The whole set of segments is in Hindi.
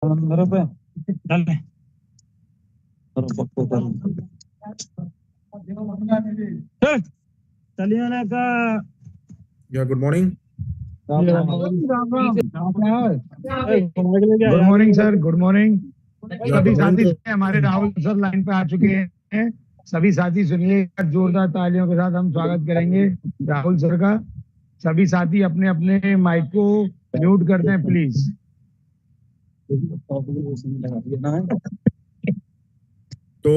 मेरे पे चल चल, चलिए ना का या good morning. Good morning sir, good morning. सभी साथी हमारे राहुल सर लाइन पे आ चुके हैं। सभी साथी सुनिए, जोरदार तालियों के साथ हम स्वागत करेंगे राहुल सर का। सभी साथी अपने अपने माइक को म्यूट कर दें प्लीज। तो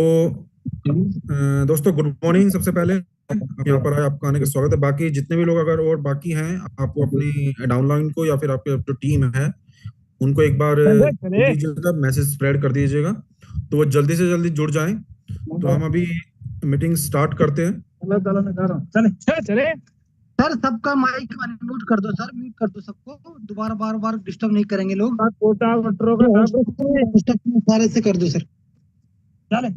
दोस्तों गुड मॉर्निंग। सबसे पहले आप यहाँ पर आए, आपका आने का स्वागत है। बाकी जितने भी लोग अगर और बाकी हैं, आपको अपनी डाउनलाइन को या फिर आपके जो टीम है उनको एक बार बोल दीजिएगा, मैसेज स्प्रेड कर दीजिएगा तो वो जल्दी से जल्दी जुड़ जाएं। तो हम अभी मीटिंग स्टार्ट करते हैं। चले सर सबका माइक अनम्यूट कर दो, सर म्यूट कर दो सबको, दोबारा बार बार डिस्टर्ब नहीं करेंगे लोग। सारे से कर दो सर। चले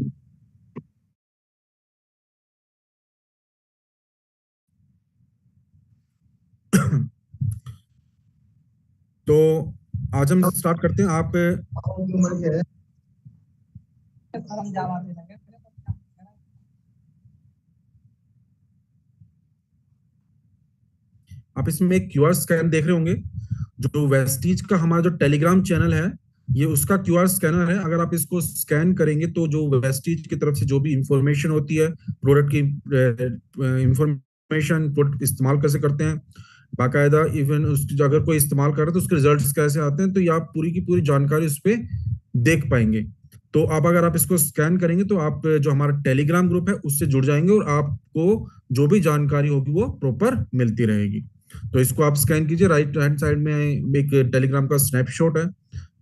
तो आज हम स्टार्ट करते हैं। आप इसमें एक क्यूआर स्कैन देख रहे होंगे। जो वेस्टीज का हमारा जो टेलीग्राम चैनल है, ये उसका क्यूआर स्कैनर है। अगर आप इसको स्कैन करेंगे तो जो वेस्टीज की तरफ से जो भी इंफॉर्मेशन होती है, प्रोडक्ट की इंफॉर्मेशन, प्रोडक्ट इस्तेमाल कैसे करते हैं, बाकायदा इवन उसकी अगर कोई इस्तेमाल कर रहा है तो उसके रिजल्ट्स कैसे आते हैं, तो ये आप पूरी की पूरी जानकारी उस पर देख पाएंगे। तो अब अगर आप इसको स्कैन करेंगे तो आप जो हमारा टेलीग्राम ग्रुप है उससे जुड़ जाएंगे और आपको जो भी जानकारी होगी वो प्रॉपर मिलती रहेगी। तो इसको आप स्कैन कीजिए। राइट हैंड साइड में एक टेलीग्राम का स्नैपशॉट है,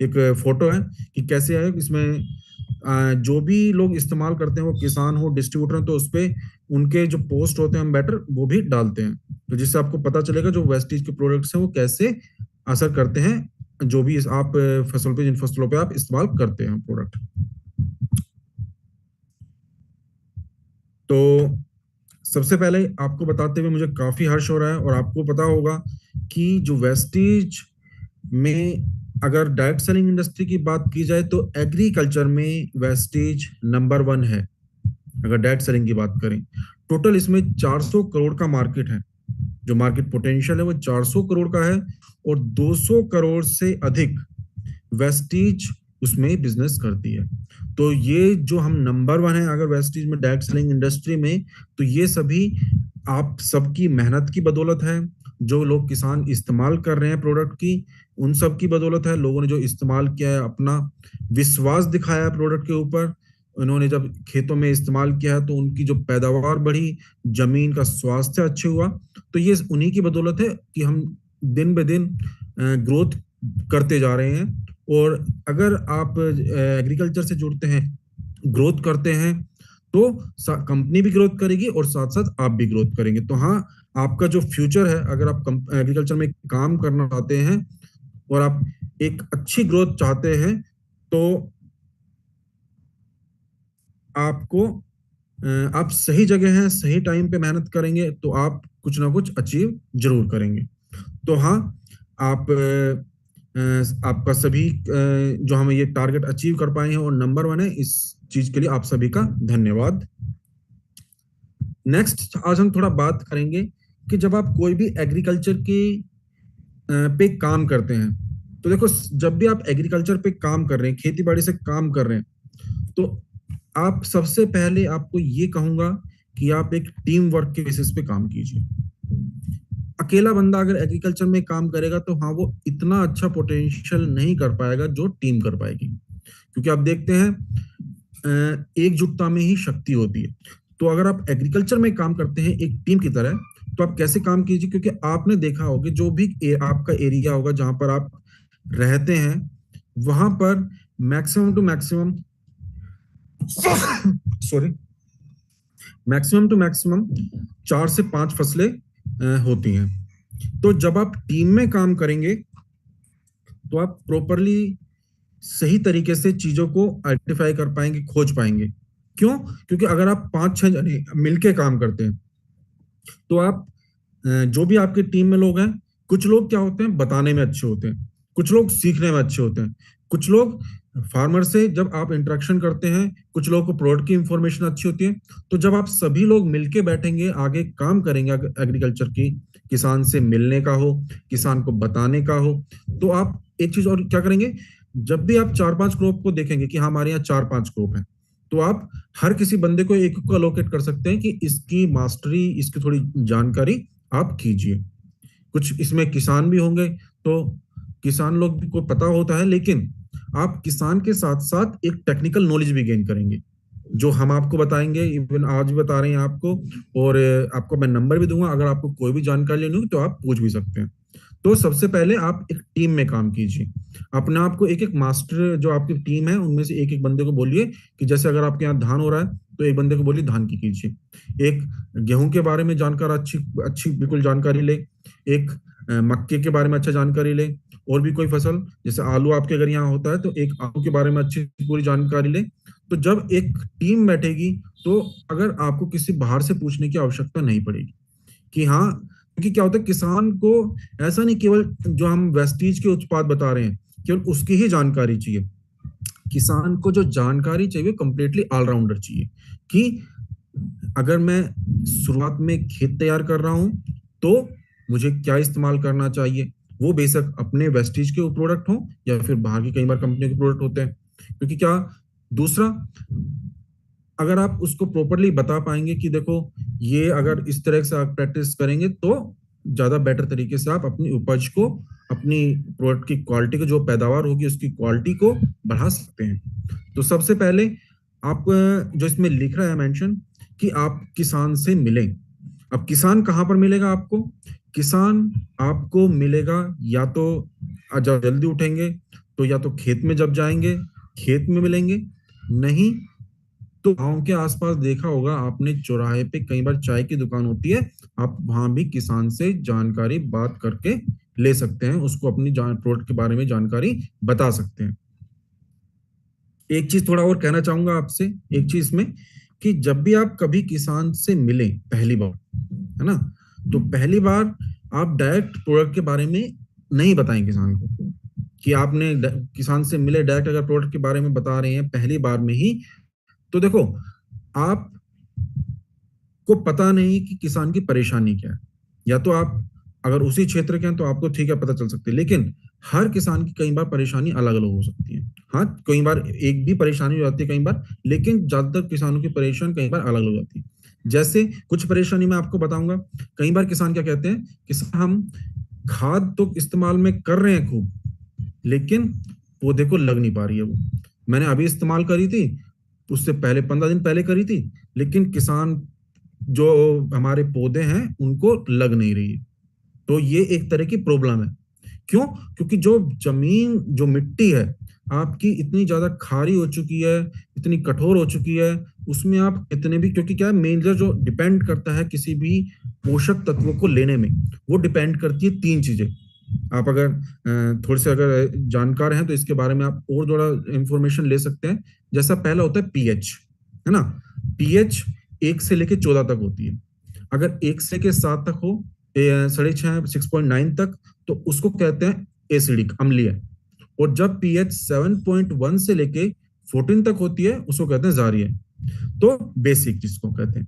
एक फोटो है कि कैसे है। इसमें जो भी लोग इस्तेमाल करते हैं, वो किसान हो, डिस्ट्रीब्यूटर हो, तो उस पर उनके जो पोस्ट होते हैं हम बेटर वो भी डालते हैं, तो जिससे आपको पता चलेगा जो वेस्टीज के प्रोडक्ट्स हैं वो कैसे असर करते हैं, जो भी आप फसल पे, जिन फसलों पे आप इस्तेमाल करते हैं प्रोडक्ट। तो सबसे पहले आपको बताते हुए मुझे काफी हर्ष हो रहा है, और आपको पता होगा कि जो वेस्टीज में अगर डायरेक्ट सेलिंग इंडस्ट्री की बात की जाए तो एग्रीकल्चर में वेस्टीज नंबर 1 है। अगर डायरेक्ट सेलिंग की बात करें, टोटल इसमें 400 करोड़ का मार्केट है। जो मार्केट पोटेंशियल है वो 400 करोड़ का है, और 200 करोड़ से अधिक वेस्टीज उसमें बिजनेस करती है। तो ये जो हम नंबर 1 है अगर वेस्टीज में, डायरेक्ट सेलिंग इंडस्ट्री में, तो ये सभी आप सबकी मेहनत की बदौलत है। जो लोग किसान इस्तेमाल कर रहे हैं प्रोडक्ट की, उन सब की बदौलत है। लोगों ने जो इस्तेमाल किया है, अपना विश्वास दिखाया है प्रोडक्ट के ऊपर, उन्होंने जब खेतों में इस्तेमाल किया है तो उनकी जो पैदावार बढ़ी, जमीन का स्वास्थ्य अच्छा हुआ। तो ये उन्हीं की बदौलत है कि हम दिन ब दिन ग्रोथ करते जा रहे हैं। और अगर आप एग्रीकल्चर से जुड़ते हैं, ग्रोथ करते हैं, तो कंपनी भी ग्रोथ करेगी और साथ साथ आप भी ग्रोथ करेंगे। तो हाँ, आपका जो फ्यूचर है, अगर आप एग्रीकल्चर में काम करना चाहते हैं और आप एक अच्छी ग्रोथ चाहते हैं, तो आपको आप सही जगह हैं, सही टाइम पे मेहनत करेंगे तो आप कुछ ना कुछ अचीव जरूर करेंगे। तो हाँ, आप आपका सभी जो हम ये टारगेट अचीव कर पाए हैं और नंबर 1 है, इस चीज के लिए आप सभी का धन्यवाद। नेक्स्ट, आज हम थोड़ा बात करेंगे कि जब आप कोई भी एग्रीकल्चर के पे काम करते हैं, तो देखो, जब भी आप एग्रीकल्चर पे काम कर रहे हैं, खेती बाड़ी से काम कर रहे हैं, तो आप सबसे पहले आपको ये कहूंगा कि आप एक टीम वर्क के बेसिस पे काम कीजिए। अकेला बंदा अगर एग्रीकल्चर में काम करेगा तो हाँ, वो इतना अच्छा पोटेंशियल नहीं कर पाएगा जो टीम कर पाएगी, क्योंकि आप देखते हैं एकजुटता में ही शक्ति होती है। तो अगर आप एग्रीकल्चर में काम करते हैं एक टीम की तरह, तो आप कैसे काम कीजिए, क्योंकि आपने देखा होगा जो भी आपका एरिया होगा जहां पर आप रहते हैं, वहां पर maximum to maximum maximum to maximum 4 से 5 फसलें होती हैं। तो जब आप टीम में काम करेंगे तो आप प्रॉपरली सही तरीके से चीजों को आइडेंटिफाई कर पाएंगे, खोज पाएंगे। क्यों? क्योंकि अगर आप 5-6 जने मिलके काम करते हैं तो आप जो भी आपके टीम में लोग हैं, कुछ लोग क्या होते हैं, बताने में अच्छे होते हैं, कुछ लोग सीखने में अच्छे होते हैं, कुछ लोग फार्मर से जब आप इंटरेक्शन करते हैं, कुछ लोगों को प्रोडक्ट की इंफॉर्मेशन अच्छी होती है, तो जब आप सभी लोग मिलके बैठेंगे, आगे काम करेंगे एग्रीकल्चर की, किसान से मिलने का हो, किसान को बताने का हो, तो आप एक चीज और क्या करेंगे, जब भी आप 4-5 क्रॉप को देखेंगे कि हमारे यहाँ 4-5 क्रॉप है, तो आप हर किसी बंदे को एक को अलोकेट कर सकते हैं कि इसकी मास्टरी, इसकी थोड़ी जानकारी आप कीजिए। कुछ इसमें किसान भी होंगे, तो किसान लोग को पता होता है, लेकिन आप किसान के साथ साथ एक टेक्निकल नॉलेज भी गेन करेंगे, जो हम आपको बताएंगे, इवन आज भी बता रहे हैं आपको, और आपको मैं नंबर भी दूंगा, अगर आपको कोई भी जानकारी लेनी हो तो आप पूछ भी सकते हैं। तो सबसे पहले आप एक टीम में काम कीजिए, अपने आप को एक एक मास्टर, जो आपकी टीम है उनमें से एक एक बंदे को बोलिए कि जैसे अगर आपके यहाँ धान हो रहा है तो एक बंदे को बोलिए धान की कीजिए, एक गेहूं के बारे में जानकारी अच्छी बिल्कुल जानकारी ले, एक मक्के के बारे में अच्छा जानकारी ले, और भी कोई फसल जैसे आलू आपके अगर यहाँ होता है तो एक आलू के बारे में अच्छी पूरी जानकारी ले। तो जब एक टीम बैठेगी तो अगर आपको किसी बाहर से पूछने की आवश्यकता नहीं पड़ेगी कि हाँ, क्योंकि क्या होता है किसान को ऐसा नहीं केवल जो हम वेस्टीज के उत्पाद बता रहे हैं केवल उसकी ही जानकारी चाहिए, किसान को जो जानकारी चाहिए कंप्लीटली ऑलराउंडर चाहिए, कि अगर मैं शुरुआत में खेत तैयार कर रहा हूं तो मुझे क्या इस्तेमाल करना चाहिए, वो बेशक अपने वेस्टीज के प्रोडक्ट हो या फिर बाहर की कई बार कंपनियों के प्रोडक्ट होते हैं। क्योंकि क्या दूसरा, अगर आप उसको प्रॉपरली बता पाएंगे कि देखो ये अगर इस तरह से आप प्रैक्टिस करेंगे तो ज्यादा बेटर तरीके से आप अपनी उपज को, अपनी प्रोडक्ट की क्वालिटी को, जो पैदावार होगी उसकी क्वालिटी को बढ़ा सकते हैं। तो सबसे पहले आप जो इसमें लिख रहा है मेंशन कि आप किसान से मिलें। अब किसान कहाँ पर मिलेगा आपको? किसान आपको मिलेगा या तो जब जल्दी उठेंगे तो या तो खेत में जब जाएंगे खेत में मिलेंगे, नहीं तो गांव के आसपास देखा होगा आपने चौराहे पे कई बार चाय की दुकान होती है, आप वहां भी किसान से जानकारी बात करके ले सकते हैं, उसको अपनी प्रोडक्ट के बारे में जानकारी बता सकते हैं। एक चीज थोड़ा और कहना चाहूंगा आपसे, एक चीज में कि जब भी आप कभी किसान से मिले पहली बार, है ना, तो पहली बार आप डायरेक्ट प्रोडक्ट के बारे में नहीं बताएं किसान को कि आपने किसान से मिले, डायरेक्ट अगर प्रोडक्ट के बारे में बता रहे हैं पहली बार में ही, तो देखो आप को पता नहीं कि किसान की परेशानी क्या है, या तो आप अगर उसी क्षेत्र के हैं तो आपको ठीक है पता चल सकती है, लेकिन हर किसान की कई बार परेशानी अलग अलग हो सकती है। हाँ, कई बार एक भी परेशानी हो जाती है कई बार, लेकिन ज्यादातर किसानों की परेशानी कई बार अलग अलग हो जाती है। जैसे कुछ परेशानी मैं आपको बताऊंगा, कई बार किसान क्या कहते हैं कि हम खाद तो इस्तेमाल में कर रहे हैं खूब, लेकिन पौधे को लग नहीं पा रही है, वो मैंने अभी इस्तेमाल करी थी, उससे पहले 15 दिन पहले करी थी, लेकिन किसान जो हमारे पौधे हैं उनको लग नहीं रही है। तो ये एक तरह की प्रॉब्लम है। क्यों? क्योंकि जो जमीन, जो मिट्टी है आपकी इतनी ज्यादा खारी हो चुकी है, इतनी कठोर हो चुकी है, उसमें आप इतने भी, क्योंकि क्या है मेजर जो डिपेंड करता है किसी भी पोषक तत्वों को लेने में, वो डिपेंड करती है 3 चीजें। आप अगर थोड़े से अगर जानकार हैं तो इसके बारे में आप और थोड़ा इंफॉर्मेशन ले सकते हैं। जैसा पहला होता है पीएच, है ना, पीएच 1 से लेके 14 तक होती है। अगर 1 से लेके 7 तक हो, 6.5 6.9 तक, तो उसको कहते हैं एसिडिक, अम्लीय। और जब पीएच 7.1 से लेके 14 तक होती है उसको कहते हैं क्षारीय, तो बेसिक जिसको कहते हैं।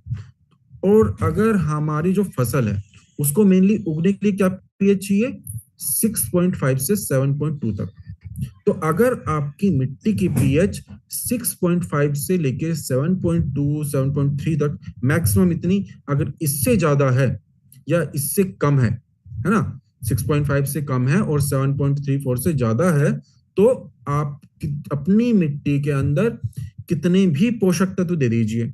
और अगर हमारी जो फसल है उसको मेनली उगने के लिए क्या पीएच चाहिए? 6.5 से 7.2 तक। तो अगर आपकी मिट्टी की पीएच 6.5 से लेके 7.2 7.3 तक मैक्सिमम, इतनी अगर इससे ज्यादा है या इससे कम है ना, 6.5 से कम है और 7.34 से ज्यादा है, तो आप अपनी मिट्टी के अंदर कितने भी पोषक तत्व दे दीजिए,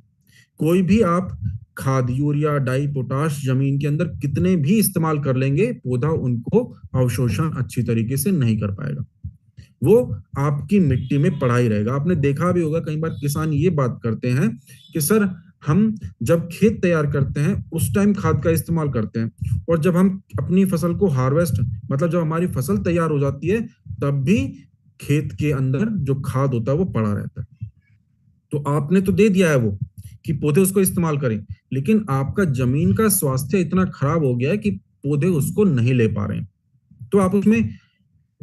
कोई भी आप खाद, यूरिया, डाई, पोटाश जमीन के अंदर कितने भी इस्तेमाल कर लेंगे, पौधा उनको अवशोषण अच्छी तरीके से नहीं कर पाएगा, वो आपकी मिट्टी में पड़ा ही रहेगा। आपने देखा भी होगा कई बार किसान ये बात करते हैं कि सर हम जब खेत तैयार करते हैं उस टाइम खाद का इस्तेमाल करते हैं, और जब हम अपनी फसल को हार्वेस्ट, मतलब जब हमारी फसल तैयार हो जाती है तब भी खेत के अंदर जो खाद होता है वो पड़ा रहता है। तो आपने तो दे दिया है वो कि पौधे उसको इस्तेमाल करें, लेकिन आपका जमीन का स्वास्थ्य इतना खराब हो गया है कि पौधे उसको नहीं ले पा रहे हैं। तो आप उसमें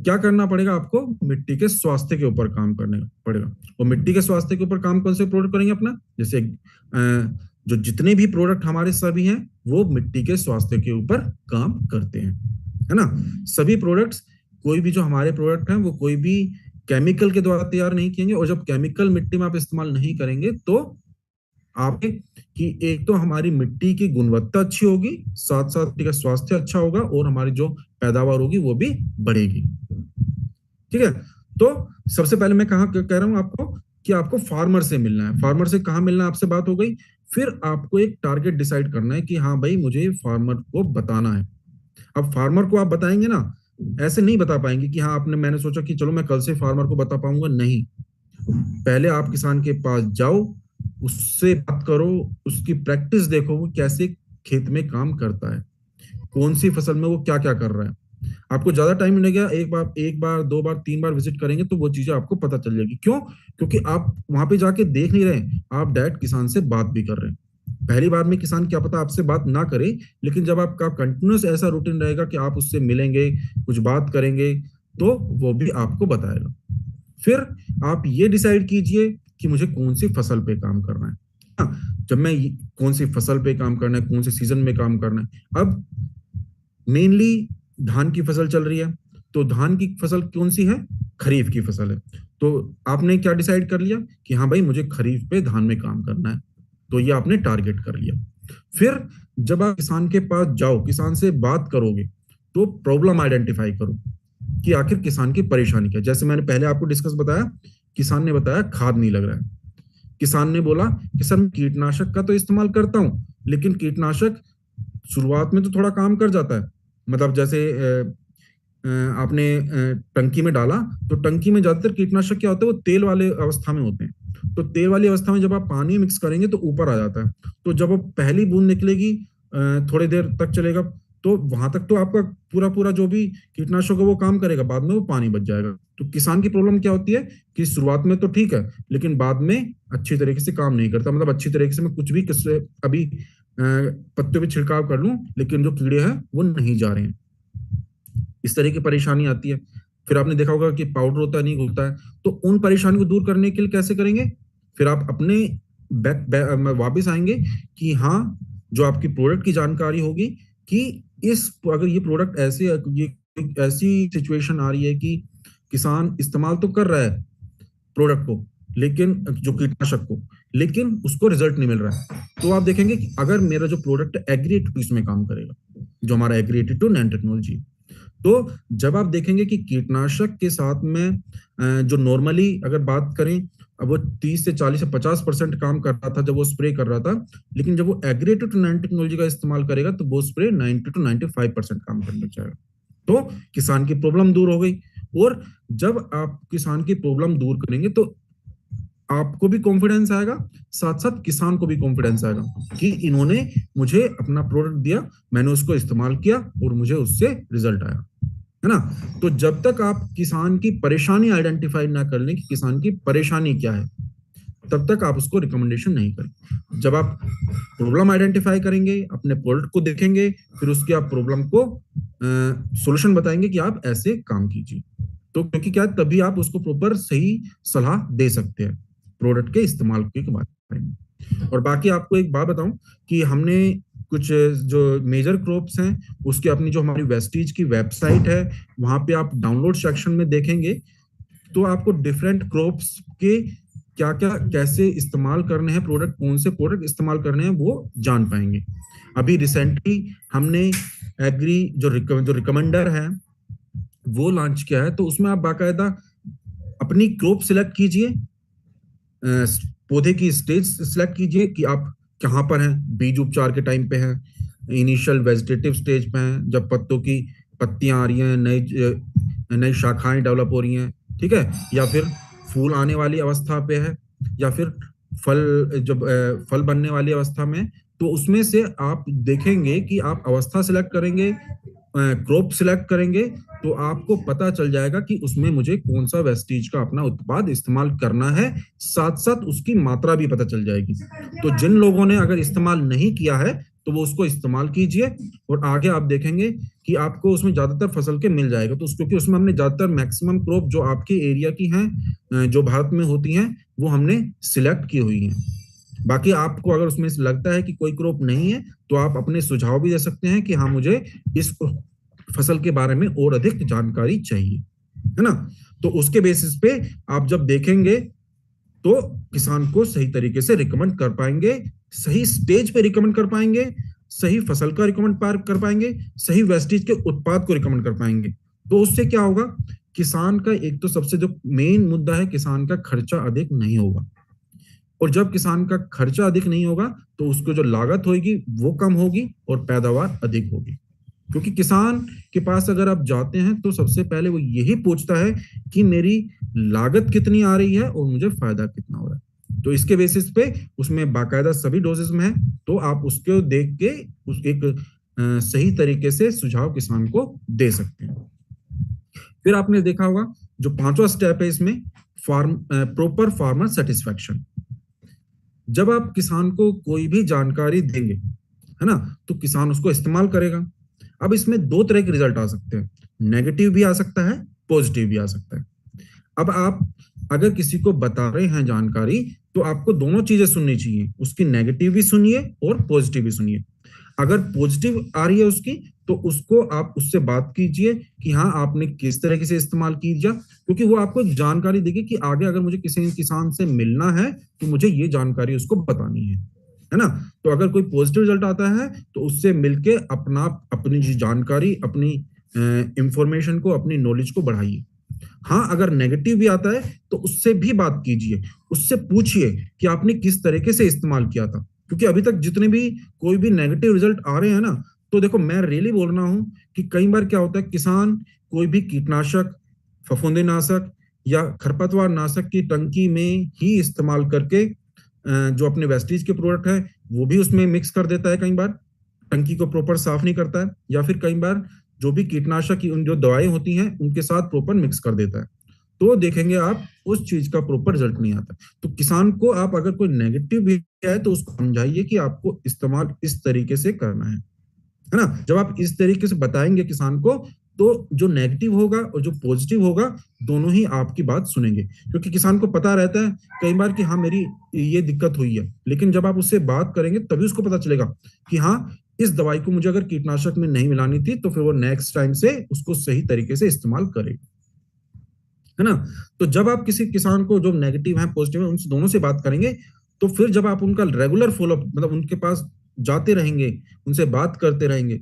क्या करना पड़ेगा आपको? मिट्टी के स्वास्थ्य के ऊपर काम करने पड़ेगा। और मिट्टी के स्वास्थ्य के ऊपर काम कौन से प्रोडक्ट करेंगे अपना? जैसे जो जितने भी प्रोडक्ट हमारे सभी हैं वो मिट्टी के स्वास्थ्य के ऊपर काम करते हैं, है ना। सभी प्रोडक्ट्स, कोई भी जो हमारे प्रोडक्ट हैं वो कोई भी केमिकल के द्वारा तैयार नहीं किएंगे। और जब केमिकल मिट्टी में आप इस्तेमाल नहीं करेंगे तो आप कि एक तो हमारी मिट्टी की गुणवत्ता अच्छी होगी, साथ साथ मिट्टी का स्वास्थ्य अच्छा होगा और हमारी जो पैदावार होगी वो भी बढ़ेगी। ठीक है, तो सबसे पहले मैं कहा कह रहा हूं आपको कि आपको फार्मर से मिलना है। फार्मर से कहाँ मिलना है? आपसे बात हो गई, फिर आपको एक टारगेट डिसाइड करना है कि हाँ भाई मुझे फार्मर को बताना है। अब फार्मर को आप बताएंगे ना, ऐसे नहीं बता पाएंगे कि हाँ मैंने सोचा कि चलो मैं कल से फार्मर को बता पाऊंगा, नहीं। पहले आप किसान के पास जाओ, उससे बात करो, उसकी प्रैक्टिस देखो, वो कैसे खेत में काम करता है, कौन सी फसल में वो क्या क्या कर रहा है। आपको ज्यादा टाइम लगेगा, एक बार 2 बार 3 बार विजिट करेंगे तो वो चीजें आपको पता चल जाएगी। क्यों? क्योंकि आप वहां पे जाके देख नहीं रहे, आप डायरेक्ट किसान से बात भी कर रहे हैं। पहली बार में किसान क्या पता आपसे बात ना करे, लेकिन जब आपका कंटिन्यूस ऐसा रूटीन रहेगा कि आप उससे मिलेंगे, कुछ बात करेंगे, तो वो भी आपको बताएगा। फिर आप ये डिसाइड कीजिए कि मुझे कौन सी फसल पे काम करना है। जब मैं कौन सी फसल पे काम करना है, कौन से सीजन में काम करना है। अब मेनली धान की फसल चल रही है, तो धान की फसल कौन सी है? खरीफ की फसल है। तो आपने क्या डिसाइड कर लिया कि हाँ भाई मुझे खरीफ पे धान में काम करना है, तो ये आपने टारगेट कर लिया। फिर जब आप किसान के पास जाओ, किसान से बात करोगे, तो प्रॉब्लम आइडेंटिफाई करो कि आखिर किसान की परेशानी क्या है। जैसे मैंने पहले आपको डिस्कस बताया, किसान ने बताया खाद नहीं लग रहा है। किसान ने बोला कि सर मैं कीटनाशक का तो इस्तेमाल करता हूं, लेकिन कीटनाशक शुरुआत में तो थोड़ा काम कर जाता है। मतलब जैसे आपने टंकी में डाला, तो टंकी में ज्यादातर कीटनाशक क्या होते हैं, वो तेल वाले अवस्था में होते हैं। तो तेल वाली अवस्था में जब आप पानी मिक्स करेंगे तो ऊपर आ जाता है। तो जब वो पहली बूंद निकलेगी, थोड़ी देर तक चलेगा, तो वहां तक तो आपका पूरा जो भी कीटनाशक है वो काम करेगा, बाद में वो पानी बच जाएगा। तो किसान की प्रॉब्लम क्या होती है कि शुरुआत में तो ठीक है, लेकिन बाद में अच्छी तरीके से काम नहीं करता। मतलब अच्छी तरीके से मैं कुछ भी अभी पत्तों पे छिड़काव कर लूं, लेकिन जो कीड़े हैं वो नहीं जा रहे हैं। इस तरह की परेशानी आती है। फिर आपने देखा होगा कि पाउडर होता नहीं होता है। तो उन परेशानी को दूर करने के लिए कैसे करेंगे? फिर आप अपने वापस आएंगे कि हाँ, जो आपकी प्रोडक्ट की जानकारी होगी कि अगर ये प्रोडक्ट ऐसी सिचुएशन आ रही है कि किसान इस्तेमाल तो कर रहा है प्रोडक्ट को, लेकिन जो कीटनाशक को, लेकिन उसको रिजल्ट नहीं मिल रहा है, तो आप देखेंगे कि अगर मेरा जो प्रोडक्ट एग्री-82 इसमें काम करेगा, जो हमारा एग्री-82 नैनो टेक्नोलॉजी, तो जब आप देखेंगे कि कीटनाशक के साथ में जो नॉर्मली अगर बात करें, अब वो 30 से 40 से 50% काम कर रहा था जब वो स्प्रे कर रहा था, लेकिन जब वो एग्री-82 नैनो टेक्नोलॉजी का इस्तेमाल करेगा तो वो स्प्रे 90 to 95% काम करने लग जाएगा। तो किसान की प्रॉब्लम दूर हो गई। और जब आप किसान की प्रॉब्लम दूर करेंगे तो आपको भी कॉन्फिडेंस आएगा, साथ साथ किसान को भी कॉन्फिडेंस आएगा कि इन्होंने मुझे अपना प्रोडक्ट दिया, मैंने उसको इस्तेमाल किया और मुझे उससे रिजल्ट आया, है ना। तो जब तक आप किसान की परेशानी आइडेंटिफाई ना कर लें कि किसान की परेशानी क्या है, तब तक आप उसको रिकमेंडेशन नहीं करें। जब आप प्रॉब्लम आइडेंटिफाई करेंगे, अपने प्रोडक्ट को देखेंगे, फिर उसके आप प्रॉब्लम को सॉल्यूशन बताएंगे कि आप ऐसे काम कीजिए। तो क्योंकि क्या, तभी आप उसको प्रॉपर सही सलाह दे सकते हैं प्रोडक्ट के इस्तेमाल के बारे में। और बाकी आपको एक बात बताऊं कि हमने कुछ जो मेजर क्रॉप्स हैं उसकी अपनी जो हमारी वेस्टीज की वेबसाइट है, वहां पे आप डाउनलोड सेक्शन में देखेंगे तो आपको डिफरेंट क्रॉप्स के क्या क्या कैसे इस्तेमाल करने हैं, प्रोडक्ट कौन से प्रोडक्ट इस्तेमाल करने हैं वो जान पाएंगे। अभी रिसेंटली हमने एग्री जो रिकमेंडर है वो लॉन्च किया है, तो उसमें आप बाकायदा अपनी क्रॉप सिलेक्ट कीजिए, पौधे की स्टेज सिलेक्ट कीजिए कि आप कहाँ पर हैं, बीज उपचार के टाइम पे हैं, इनिशियल वेजिटेटिव स्टेज पे हैं, जब पत्तों की पत्तियां आ रही हैं, नई शाखाएं डेवलप हो रही हैं, ठीक है, या फिर फूल आने वाली अवस्था पे है, या फिर फल बनने वाली अवस्था में। तो उसमें से आप देखेंगे कि आप अवस्था सिलेक्ट करेंगे, क्रॉप सिलेक्ट करेंगे, तो आपको पता चल जाएगा कि उसमें मुझे कौन सा वेस्टीज का अपना उत्पाद इस्तेमाल करना है, साथ साथ उसकी मात्रा भी पता चल जाएगी। तो जिन लोगों ने अगर इस्तेमाल नहीं किया है तो वो उसको इस्तेमाल कीजिए और आगे आप देखेंगे कि आपको उसमें ज्यादातर फसल के मिल जाएगा। तो क्योंकि उसमें हमने ज्यादातर मैक्सिमम क्रॉप जो आपके एरिया की हैं, जो भारत में होती हैं, वो हमने सिलेक्ट की हुई हैं। बाकी आपको अगर उसमें से लगता है कि कोई क्रॉप नहीं है तो आप अपने सुझाव भी दे सकते हैं कि हाँ मुझे इस फसल के बारे में और अधिक जानकारी चाहिए, है ना। तो उसके बेसिस पे आप जब देखेंगे तो किसान को सही तरीके से रिकमेंड कर पाएंगे, सही स्टेज पे रिकमेंड कर पाएंगे, सही फसल का रिकमेंड कर पाएंगे, सही वेस्टेज के उत्पाद को रिकमेंड कर पाएंगे। तो उससे क्या होगा, किसान का एक तो सबसे जो मेन मुद्दा है, किसान का खर्चा अधिक नहीं होगा। और जब किसान का खर्चा अधिक नहीं होगा तो उसको जो लागत होगी वो कम होगी और पैदावार अधिक होगी। क्योंकि किसान के पास अगर आप जाते हैं तो सबसे पहले वो यही पूछता है कि मेरी लागत कितनी आ रही है और मुझे फायदा कितना हो रहा है। तो इसके बेसिस पे उसमें बाकायदा सभी डोजेस में है, तो आप उसको देख के उस एक सही तरीके से सुझाव किसान को दे सकते हैं। फिर आपने देखा होगा जो 5वां स्टेप है इसमें, प्रॉपर फार्मर सेटिस्फैक्शन। जब आप किसान को कोई भी जानकारी देंगे, है ना, तो किसान उसको इस्तेमाल करेगा। अब इसमें 2 तरह के रिजल्ट आ सकते हैं, नेगेटिव भी आ सकता है, पॉजिटिव भी आ सकता है। अब आप अगर किसी को बता रहे हैं जानकारी तो आपको दोनों चीजें सुननी चाहिए, उसकी नेगेटिव भी सुनिए और पॉजिटिव भी सुनिए। अगर पॉजिटिव आ रही है उसकी तो उसको आप उससे बात कीजिए कि हाँ आपने किस तरीके से इस्तेमाल किया, क्योंकि वो आपको जानकारी देगी कि आगे अगर मुझे किसी किसान से मिलना है तो मुझे ये जानकारी उसको बतानी है ना। तो अगर कोई पॉजिटिव रिजल्ट आता है तो उससे मिलके अपनी जानकारी, अपनी इंफॉर्मेशन को, अपनी नॉलेज को बढ़ाइए। हाँ अगर नेगेटिव भी आता है तो उससे भी बात कीजिए, उससे पूछिए कि आपने किस तरीके से इस्तेमाल किया था। क्योंकि अभी तक जितने भी कोई भी नेगेटिव रिजल्ट आ रहे हैं ना, तो देखो मैं रियली बोल रहा हूं कि कई बार क्या होता है, किसान कोई भी कीटनाशक, फफूंदीनाशक या खरपतवार नाशक की टंकी में ही इस्तेमाल करके जो अपने वेस्टेज के प्रोडक्ट है वो भी उसमें मिक्स कर देता है। कई बार टंकी को प्रॉपर साफ नहीं करता है, या फिर कई बार जो भी कीटनाशक की उन जो दवाएं होती हैं उनके साथ प्रॉपर मिक्स कर देता है। तो देखेंगे आप उस चीज का प्रॉपर रिजल्ट नहीं आता। तो किसान को आप अगर कोई नेगेटिव भी है तो उसको समझाइए कि आपको इस्तेमाल इस तरीके से करना है ना। जब आप इस तरीके से बताएंगे किसान को तो जो नेगेटिव होगा और जो पॉजिटिव होगा दोनों ही आपकी बात सुनेंगे। क्योंकि किसान को पता रहता है कई बार कि हाँ मेरी ये दिक्कत हुई है, लेकिन जब आप उससे बात करेंगे तभी उसको पता चलेगा कि हाँ इस दवाई को मुझे अगर कीटनाशक में नहीं मिलानी थी, तो फिर वो नेक्स्ट टाइम से उसको सही तरीके से इस्तेमाल करेगा, है ना। तो जब आप किसी किसान को जो नेगेटिव है पॉजिटिव है उनसे दोनों से बात करेंगे, तो फिर जब आप उनका रेगुलर फॉलोअप, मतलब उनके पास जाते रहेंगे, उनसे बात करते रहेंगे,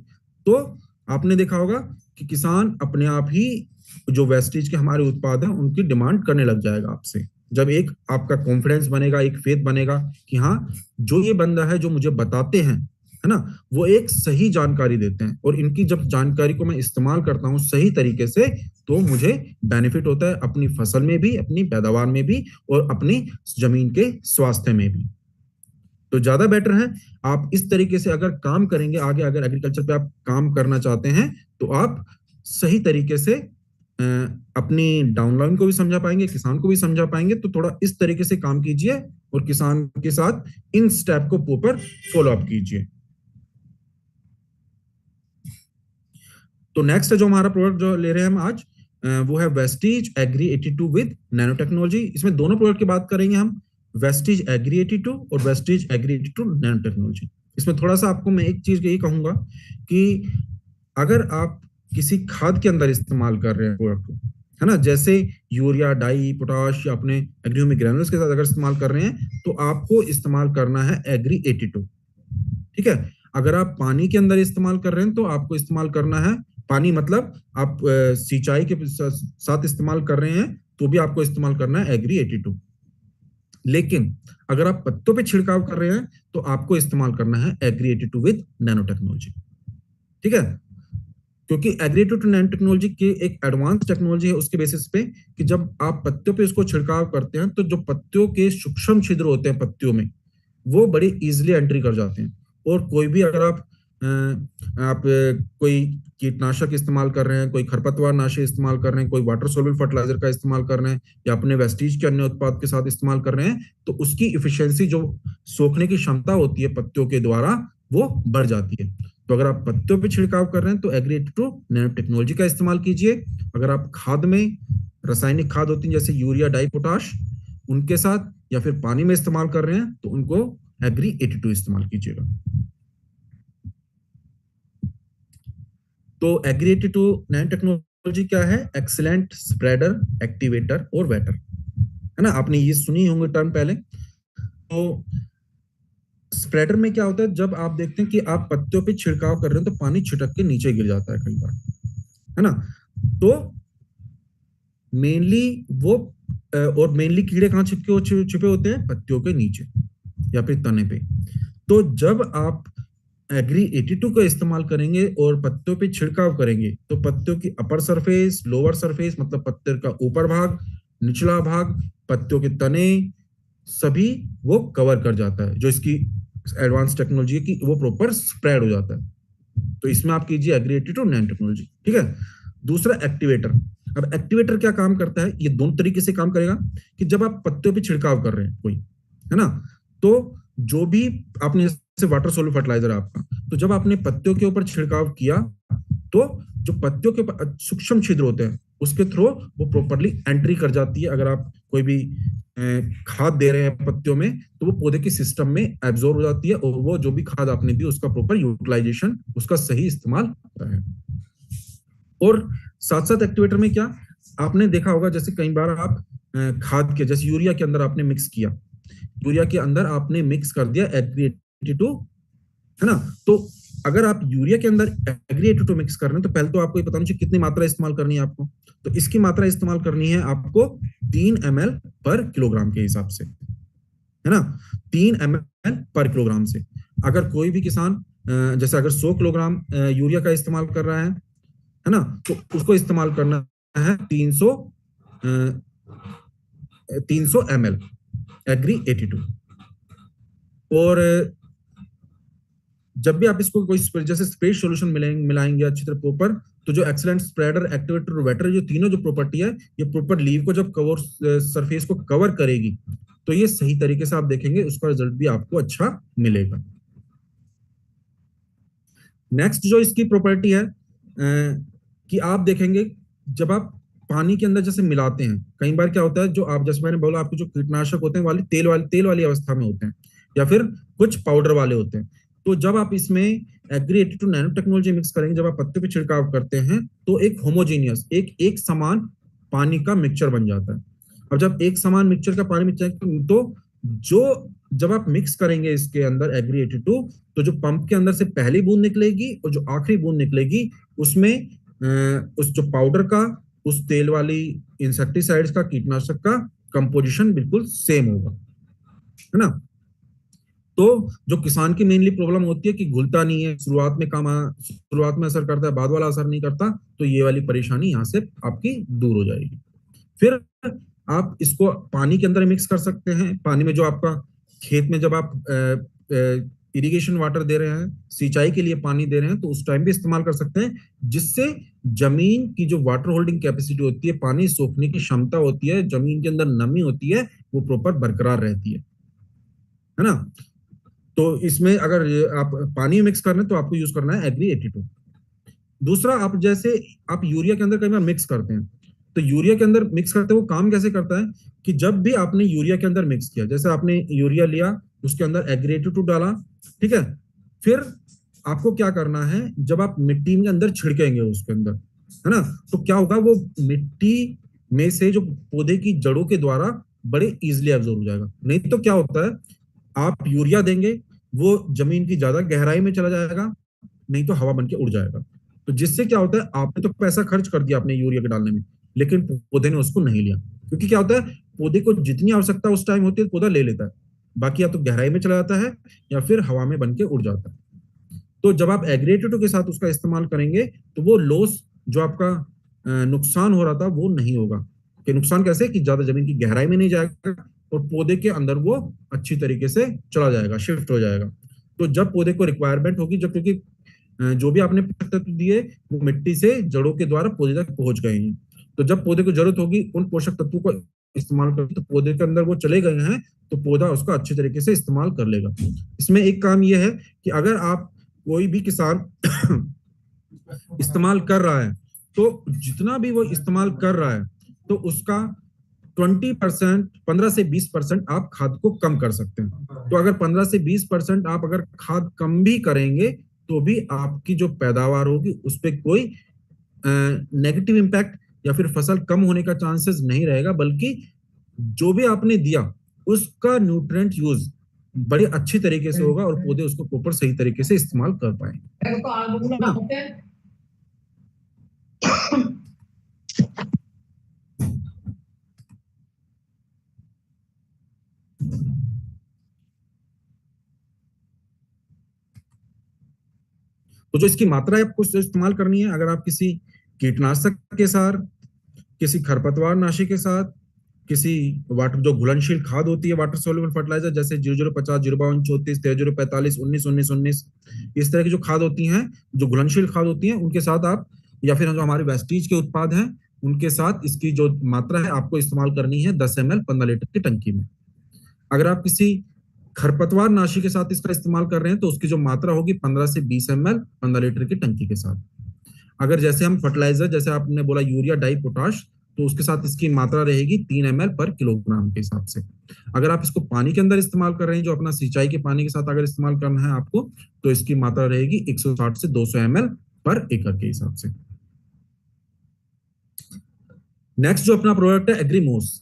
तो आपने देखा होगा कि किसान अपने आप ही जो वेस्टेज के हमारे उत्पाद हैं उनकी डिमांड करने लग जाएगा आपसे। जब एक आपका कॉन्फिडेंस बनेगा, एक फेथ बनेगा कि हाँ जो ये बंदा है जो मुझे बताते हैं, है ना, वो एक सही जानकारी देते हैं और इनकी जब जानकारी को मैं इस्तेमाल करता हूँ सही तरीके से तो मुझे बेनिफिट होता है अपनी फसल में भी, अपनी पैदावार में भी और अपनी जमीन के स्वास्थ्य में भी। तो ज्यादा बेटर है आप इस तरीके से अगर काम करेंगे आगे, अगर एग्रीकल्चर पे आप काम करना चाहते हैं तो आप सही तरीके से अपनी डाउनलाइन को भी समझा पाएंगे, किसान को भी समझा पाएंगे। तो थोड़ा इस तरीके से काम कीजिए और किसान के साथ इन स्टेप को प्रॉपर फॉलो अप कीजिए। तो नेक्स्ट जो हमारा प्रोडक्ट जो ले रहे हैं हम आज, वो है Vestige Agri 82 with nano technology. इसमें दोनों प्रोडक्ट की बात करेंगे हम, वेस्टेज एग्री 82 और वेस्टेज एग्री 82 नैनो टेक्नोलॉजी। इसमें थोड़ा सा आपको मैं एक चीज यही कहूंगा कि अगर आप किसी खाद के अंदर इस्तेमाल कर रहे हैं प्रोडक्ट को, है ना, जैसे यूरिया, डाई, पोटाश या अपने एग्रीह्यूमिक ग्रैन्युल्स के साथ अगर इस्तेमाल कर रहे हैं तो आपको इस्तेमाल करना है एग्री 82, ठीक है। अगर आप पानी के अंदर इस्तेमाल कर रहे हैं तो आपको इस्तेमाल करना है, पानी मतलब आप सिंचाई के साथ इस्तेमाल कर रहे हैं तो भी आपको इस्तेमाल करना है एग्री 82। लेकिन अगर आप पत्तों पे छिड़काव कर रहे हैं तो आपको इस्तेमाल करना है एग्री 82 विद नैनो टेक्नोलॉजी, ठीक है। क्योंकि एग्री 82 नैनो टेक्नोलॉजी की एक एडवांस टेक्नोलॉजी है उसके बेसिस पे कि जब आप पत्तियों पे इसको छिड़काव करते हैं तो जो पत्तियों के सूक्ष्म छिद्र होते हैं पत्तियों में वो बड़े इजीली एंट्री कर जाते हैं। और कोई भी अगर आप कोई कीटनाशक इस्तेमाल कर रहे हैं, कोई खरपतवार नाशक इस्तेमाल कर रहे हैं, कोई वाटर सोल्यूबल फर्टिलाइजर का इस्तेमाल कर रहे हैं या अपने वेस्टेज के अन्य उत्पाद के साथ इस्तेमाल कर रहे हैं, तो उसकी इफिशियंसी जो सोखने की क्षमता होती है पत्तियों के द्वारा वो बढ़ जाती है। तो अगर आप पत्तियों पे छिड़काव कर रहे हैं तो एग्री 82 नैनो टेक्नोलॉजी का इस्तेमाल कीजिए। अगर आप खाद में, रासायनिक खाद होती है जैसे यूरिया, डाई, पोटाश, उनके साथ या फिर पानी में इस्तेमाल कर रहे हैं तो उनको एग्री 82 इस्तेमाल कीजिएगा। तो एग्री 82 नैनो टेक्नोलॉजी क्या है? एक्सीलेंट स्प्रेडर, एक्टिवेटर और वेटर, है ना। आपने ये सुनी होंगे टर्म पहले। तो स्प्रेडर में क्या होता है, जब आप देखते हैं कि आप पत्तियों पे छिड़काव कर रहे हैं तो पानी छिटक के नीचे गिर जाता है कई बार, है ना। तो मेनली वो और मेनली कीड़े कहाँ छिपे होते हैं? पत्तियों के नीचे या फिर तने पे। तो जब आप एग्री 82 का इस्तेमाल करेंगे और पत्तियों पे छिड़काव करेंगे तो पत्तियों की अपर सरफेस, लोअर सरफेस, मतलब पत्ते का ऊपर भाग, निचला भाग, पत्तियों के तने, सभी वो कवर कर जाता है। जो इसकी एडवांस टेक्नोलॉजी है कि वो प्रॉपर स्प्रेड हो जाता है। तो इसमें आप कीजिए एग्री 82 नैनो टेक्नोलॉजी, ठीक है। दूसरा एक्टिवेटर। अब एक्टिवेटर क्या काम करता है? ये दोनों तरीके से काम करेगा कि जब आप पत्तियों पे छिड़काव कर रहे हैं कोई, है ना, तो जो भी आपने, जैसे वाटर सोल्यूबल फर्टिलाइजर आपका, तो जब आपने पत्तियों के ऊपर छिड़काव किया तो जो पत्तियों के ऊपर सूक्ष्म छिद्र होते हैं उसके थ्रू वो प्रॉपर्ली एंट्री कर जाती है। अगर आप कोई भी खाद दे रहे हैं पत्तियों में तो वो पौधे के सिस्टम में एब्जॉर्ब हो जाती है और वो जो भी खाद आपने दी उसका प्रॉपर यूटिलाइजेशन, उसका सही इस्तेमाल होता है। और साथ साथ एक्टिवेटर में क्या आपने देखा होगा, जैसे कई बार आप खाद के, जैसे यूरिया के अंदर आपने मिक्स किया, यूरिया के अंदर आपने मिक्स कर दिया एग्री 82, है ना। तो अगर आप यूरिया के अंदर एग्री 82 मिक्स कर रहे हैं तो पहले तो आपको ये पता नहीं चाहिए कितनी मात्रा इस्तेमाल करनी है आपको। तो इसकी मात्रा इस्तेमाल करनी है आपको 3 ml पर किलोग्राम के हिसाब से, है ना, 3 ml पर किलोग्राम से। अगर कोई भी किसान जैसे अगर 100 किलोग्राम यूरिया का इस्तेमाल कर रहा है ना, तो उसको इस्तेमाल करना है 300 ml एग्री 82। और जब भी आप इसको कोई जैसे स्प्रे सॉल्यूशन मिलाएंगे अच्छी तरह प्रॉपर, तो जो एक्सीलेंट स्प्रेडर, एक्टिवेटर और वेटर, जो तीनों जो प्रॉपर्टी है, ये प्रॉपर लीव को जब कवर सरफेस को कवर करेगी तो ये सही तरीके से आप देखेंगे उसका रिजल्ट भी आपको अच्छा मिलेगा। नेक्स्ट जो इसकी प्रॉपर्टी है कि आप देखेंगे जब आप पानी के अंदर जैसे मिलाते हैं, कई बार क्या होता है, जो आप जैसे मैंने बोला आपके जो कीटनाशक होते हैं वाले तेल वाली अवस्था में होते हैं या फिर कुछ पाउडर वाले होते हैं। तो जब आप इसमें एग्री 82 नैनो टेक्नोलॉजी मिक्स करेंगे, जब आप पत्ते पे छिड़काव करते हैं तो एक होमोजीनियस, एक समान पानी का मिक्सचर बन जाता है। अब जब एक समान मिक्सचर का पानी मिक्सचर, तो जो जब आप मिक्स करेंगे इसके अंदर एग्री 82, तो जो पंप के अंदर से पहली बूंद निकलेगी और जो आखिरी बूंद निकलेगी उसमें उस जो पाउडर का, उस तेल वाली इंसेक्टिसाइड्स का, कीटनाशक का कंपोजिशन बिल्कुल सेम होगा, है ना। तो जो किसान की मेनली प्रॉब्लम होती है कि घुलता नहीं है, शुरुआत में असर करता है, बाद वाला असर नहीं करता, तो ये वाली परेशानी यहाँ से आपकी दूर हो जाएगी। फिर आप इसको पानी के अंदर मिक्स कर सकते हैं। पानी में जो आपका खेत में जब आप इरिगेशन वाटर दे रहे हैं, सिंचाई के लिए पानी दे रहे हैं, तो उस टाइम भी इस्तेमाल कर सकते हैं, जिससे जमीन की जो वाटर होल्डिंग कैपेसिटी होती है, पानी सोखने की क्षमता होती है, जमीन के अंदर नमी होती है, वो प्रॉपर बरकरार रहती है ना। तो इसमें अगर आप पानी मिक्स कर रहे हैं तो आपको यूज करना है एग्री 82। दूसरा, आप जैसे आप यूरिया के अंदर कई बार मिक्स करते हैं, तो यूरिया के अंदर मिक्स करते हैं वो काम कैसे करता है कि जब भी आपने यूरिया के अंदर मिक्स किया, जैसे आपने यूरिया लिया, उसके अंदर एग्री 82 डाला, ठीक है, फिर आपको क्या करना है, जब आप मिट्टी के अंदर छिड़केंगे उसके अंदर, है ना, तो क्या होगा, वो मिट्टी में से जो पौधे की जड़ों के द्वारा बड़े इजिली एब्जॉर्ब हो जाएगा। नहीं तो क्या होता है, आप यूरिया देंगे, वो जमीन की ज्यादा गहराई में चला जाएगा, नहीं तो हवा बन के उड़ जाएगा। तो जिससे क्या होता है, आपने तो पैसा खर्च कर दिया अपने यूरिया के डालने में, लेकिन पौधे ने उसको नहीं लिया। क्योंकि क्या होता है, पौधे को जितनी आवश्यकता उस टाइम होती है पौधा ले लेता है, बाकी या तो गहराई में चला जाता है या फिर हवा में बन के उड़ जाता है। तो जब आप एग्री 82 के साथ उसका इस्तेमाल करेंगे तो वो लॉस, जो आपका नुकसान हो रहा था, वो नहीं होगा। कि नुकसान कैसे, कि ज्यादा जमीन की गहराई में नहीं जाएगा और पौधे के अंदर वो अच्छी तरीके से चला जाएगा, शिफ्ट हो जाएगा। तो जब पौधे को रिक्वायरमेंट होगी, जब क्योंकि जो भी आपने पोषक तत्व दिए वो मिट्टी से जड़ों के द्वारा पौधे तक पहुंच गए हैं, तो जब पौधे को जरूरत होगी उन पोषक तत्वों को इस्तेमाल करके, तो पौधे के अंदर वो चले गए हैं, तो पौधा उसका अच्छे तरीके से इस्तेमाल कर लेगा। इसमें एक काम यह है कि अगर आप कोई भी किसान इस्तेमाल कर रहा है, तो जितना भी वो इस्तेमाल कर रहा है तो उसका 20%, 15 से 20% आप खाद को कम कर सकते हैं। तो अगर 15 से 20% आप अगर खाद कम भी करेंगे तो भी आपकी जो पैदावार होगी उस पर कोई नेगेटिव इम्पैक्ट या फिर फसल कम होने का चांसेस नहीं रहेगा, बल्कि जो भी आपने दिया उसका न्यूट्रिएंट यूज बड़े अच्छी तरीके से होगा और पौधे उसको प्रॉपर सही तरीके से इस्तेमाल कर पाएंगे। तो जो इसकी मात्रा है आपको इस्तेमाल करनी है, अगर आप किसी कीटनाशक के साथ, किसी खरपतवार नाशी के साथ, किसी वाटर जो घुलनशील खाद होती है वाटर सोल्यूबल फर्टिलाइजर जैसे 0050, 052, 34, 1345, 19, 19, 19, इस तरह की जो खाद होती हैं, जो घुलनशील खाद होती हैं, उनके साथ आप, या फिर जो हमारे वेस्टीज के उत्पाद हैं उनके साथ इसकी जो मात्रा है आपको इस्तेमाल करनी है 10 ml 15 लीटर की टंकी में। अगर आप किसी खरपतवार नाशी के साथ इसका इस्तेमाल कर रहे हैं तो उसकी जो मात्रा होगी 15 से 20 ml 15 लीटर की टंकी के साथ। अगर जैसे हम फर्टिलाइजर, जैसे आपने बोला यूरिया, डाई, पोटाश, तो उसके साथ इसकी मात्रा रहेगी 3 ml पर किलोग्राम के हिसाब से। अगर आप इसको पानी के अंदर इस्तेमाल कर रहे हैं, जो अपना सिंचाई के पानी के साथ अगर इस्तेमाल करना है आपको, तो इसकी मात्रा रहेगी 160 से 200 ml पर एकड़ के हिसाब से। नेक्स्ट जो अपना प्रोडक्ट है एग्रीमोस।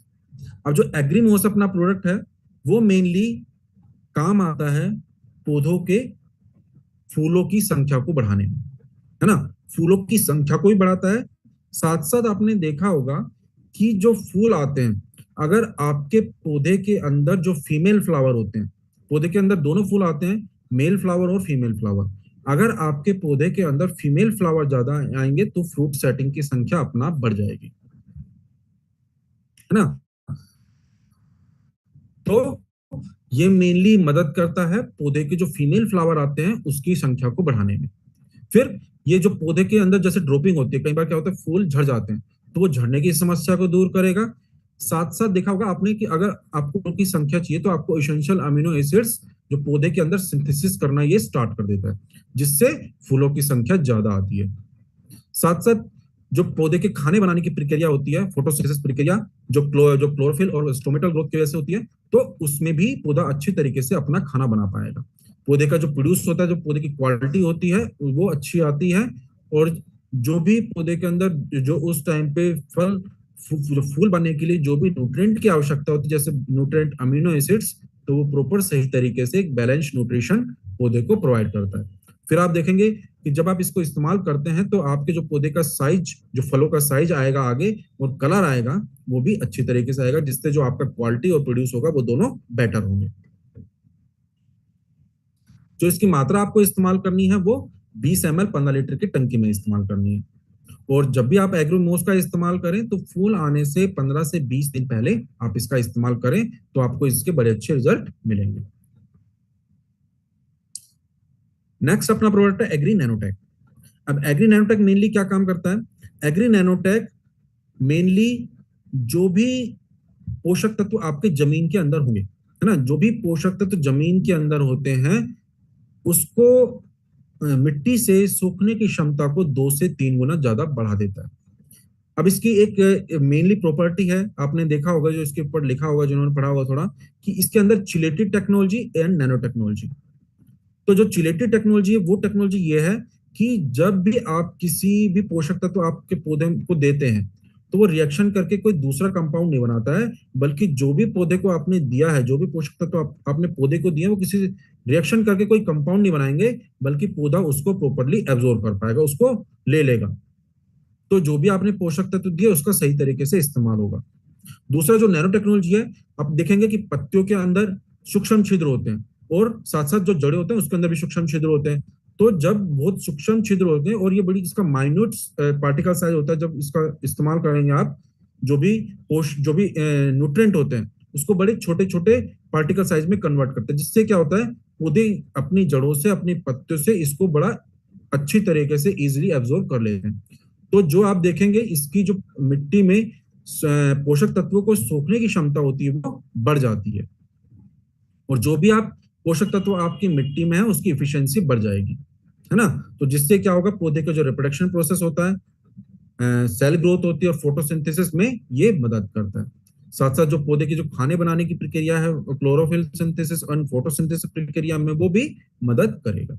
अब जो एग्रीमोस अपना प्रोडक्ट है वो मेनली काम आता है पौधों के फूलों की संख्या को बढ़ाने में, है ना। फूलों की संख्या को भी बढ़ाता है, साथ साथ आपने देखा होगा कि जो फूल आते हैं, अगर आपके पौधे के अंदर जो फीमेल फ्लावर होते हैं, पौधे के अंदर दोनों फूल आते हैं, मेल फ्लावर और फीमेल फ्लावर, अगर आपके पौधे के अंदर फीमेल फ्लावर ज्यादा आएंगे तो फ्रूट सेटिंग की संख्या अपना बढ़ जाएगी, है ना। तो ये मेनली मदद करता है पौधे के जो फीमेल फ्लावर आते हैं उसकी संख्या को बढ़ाने में। फिर ये जो पौधे के अंदर जैसे ड्रॉपिंग होती है, कई बार क्या होता है फूल झड़ जाते हैं, तो वो झड़ने की समस्या को दूर करेगा। साथ साथ देखा होगा आपने कि अगर आपको की संख्या चाहिए तो आपको एसेंशियल अमीनो एसिड्स जो पौधे के अंदर सिंथेसिस करना ये स्टार्ट कर देता है, जिससे फूलों की संख्या ज्यादा आती है। साथ साथ जो पौधे के खाने बनाने की प्रक्रिया होती है, फोटोसिंथेसिस प्रक्रिया, जो क्लोरोफिल और स्टोमेटल ग्रोथ की वजह से होती है, तो उसमें भी पौधा अच्छी तरीके से अपना खाना बना पाएगा। पौधे का जो प्रोड्यूस होता है, जो पौधे की क्वालिटी होती है वो अच्छी आती है, और जो भी पौधे के अंदर जो उस टाइम पे फूल बनने के लिए जो भी न्यूट्रिएंट की आवश्यकता होती है, जैसे न्यूट्रिएंट अमीनो एसिड्स, तो वो प्रॉपर सही तरीके से एक बैलेंस न्यूट्रिशन पौधे को प्रोवाइड करता है। फिर आप देखेंगे कि जब आप इसको इस्तेमाल करते हैं तो आपके जो पौधे का साइज, जो फलों का साइज आएगा आगे, और कलर आएगा वो भी अच्छी तरीके से आएगा, जिससे जो आपका क्वालिटी और प्रोड्यूस होगा वो दोनों बेटर होंगे। जो इसकी मात्रा आपको इस्तेमाल करनी है वो 20 ml 15 लीटर की टंकी में इस्तेमाल करनी है। और जब भी आप एग्रोमोस का इस्तेमाल करें तो फूल आने से 15 से 20 दिन पहले आप इसका इस्तेमाल करें, तो आपको इसके बड़े अच्छे रिजल्ट मिलेंगे। नेक्स्ट अपना प्रोडक्ट है एग्री नैनोटेक। अब एग्री नैनोटेक मेनली क्या काम करता है? एग्री नैनोटेक मेनली जो भी पोषक तत्व आपके जमीन के अंदर होंगे, है ना, जो भी पोषक तत्व जमीन के अंदर होते हैं उसको मिट्टी से सोखने की क्षमता को 2 से 3 गुना ज्यादा बढ़ा देता है। अब इसकी एक मेनली प्रॉपर्टी है, आपने देखा होगा, जो इसके ऊपर लिखा होगा, जिन्होंने पढ़ा होगा थोड़ा, कि इसके अंदर chelated technology and nano technology. तो जो चिलेटेड टेक्नोलॉजी है वो टेक्नोलॉजी ये है कि जब भी आप किसी भी पोषक तत्व आपके पौधे को देते हैं तो वो रिएक्शन करके कोई दूसरा कंपाउंड नहीं बनाता है, बल्कि जो भी पौधे को आपने दिया है, जो भी पोषक तत्व आपने पौधे को दिया, वो किसी रिएक्शन करके कोई कंपाउंड नहीं बनाएंगे, बल्कि पौधा उसको प्रॉपर्ली एब्जॉर्ब कर पाएगा, उसको ले लेगा। तो जो भी आपने पोषक तत्व दिए उसका सही तरीके से इस्तेमाल होगा। दूसरा जो नैनो टेक्नोलॉजी है, आप देखेंगे कि पत्तियों के अंदर सूक्ष्म छिद्र होते हैं, और साथ साथ जो जड़ें होते हैं उसके अंदर भी सूक्ष्म छिद्र होते हैं। तो जब बहुत सूक्ष्म छिद्र होते हैं और ये बड़ी इसका माइन्यूट पार्टिकल साइज होता है, जब इसका इस्तेमाल करेंगे आप, जो भी न्यूट्रिएंट होते हैं उसको बड़े छोटे छोटे पार्टिकल साइज में कन्वर्ट करते हैं, जिससे क्या होता है पौधे अपनी जड़ों से, अपनी पत्तियों से इसको बड़ा अच्छी तरीके से इजिली एब्जॉर्ब कर लेते हैं। तो जो आप देखेंगे इसकी जो मिट्टी में पोषक तत्वों को सोखने की क्षमता होती है वो बढ़ जाती है। और जो भी आप पोषक तत्व आपकी मिट्टी में है उसकी इफिशियंसी बढ़ जाएगी, है ना। तो जिससे क्या होगा, पौधे का जो रिप्रोडक्शन प्रोसेस होता है, सेल ग्रोथ होती है और फोटोसिंथेसिस में ये मदद करता है। साथ साथ जो पौधे की जो खाने बनाने की प्रक्रिया है, क्लोरोफिल सिंथेसिस और फोटोसिंथेसिस प्रक्रिया में वो भी मदद करेगा।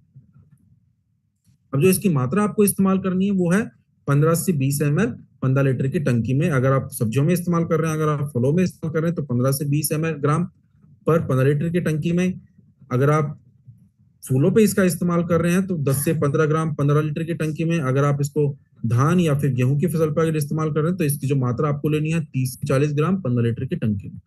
अब जो इसकी मात्रा आपको इस्तेमाल करनी है वो है 15 से 20 ml 15 लीटर की टंकी में। अगर आप सब्जियों में इस्तेमाल कर रहे हैं, अगर आप फलों में इस्तेमाल कर रहे हैं तो 15 से 20 ग्राम पर 15 लीटर की टंकी में। अगर आप फूलों पे इसका इस्तेमाल कर रहे हैं तो 10 से 15 ग्राम 15 लीटर की टंकी में। अगर आप इसको धान या फिर गेहूं की फसल पर अगर इस्तेमाल कर रहे हैं तो इसकी जो मात्रा आपको लेनी है 30 से 40 ग्राम 15 लीटर की टंकी में।